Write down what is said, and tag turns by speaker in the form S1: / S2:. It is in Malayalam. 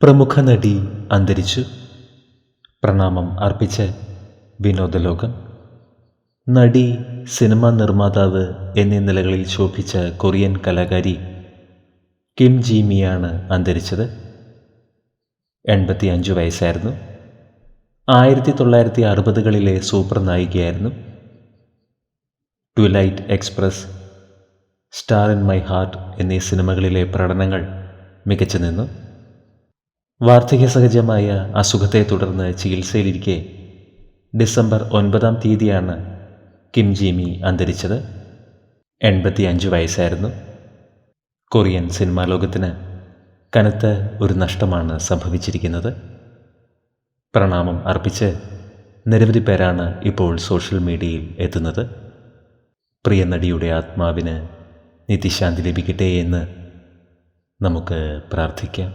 S1: പ്രമുഖ നടി അന്തരിച്ചു. പ്രണാമം അർപ്പിച്ച് വിനോദലോകം. നടി, സിനിമാ നിർമ്മാതാവ് എന്നീ നിലകളിൽ ശോഭിച്ച കൊറിയൻ കലാകാരി കിം ജി മിയാണ് അന്തരിച്ചത്. 85 വയസ്സായിരുന്നു. 1960കളിലെ സൂപ്പർ നായികയായിരുന്നു. Twilight express, star in my heart എന്നീ സിനിമകളിലെ പ്രകടനങ്ങൾ മികച്ചു നിന്നു. വാർദ്ധക്യ സഹജമായ അസുഖത്തെ തുടർന്ന് ചികിത്സയിലിരിക്കെ ഡിസംബർ 9 കിം ജി മി അന്തരിച്ചത്. 85 വയസ്സായിരുന്നു. കൊറിയൻ സിനിമാ ലോകത്തിന് കനത്ത ഒരു നഷ്ടമാണ് സംഭവിച്ചിരിക്കുന്നത്. പ്രണാമം അർപ്പിച്ച് നിരവധി പേരാണ് ഇപ്പോൾ സോഷ്യൽ മീഡിയയിൽ എത്തുന്നത്. പ്രിയ നടിയുടെ ആത്മാവിന് നിത്യശാന്തി ലഭിക്കട്ടെ എന്ന് നമുക്ക് പ്രാർത്ഥിക്കാം.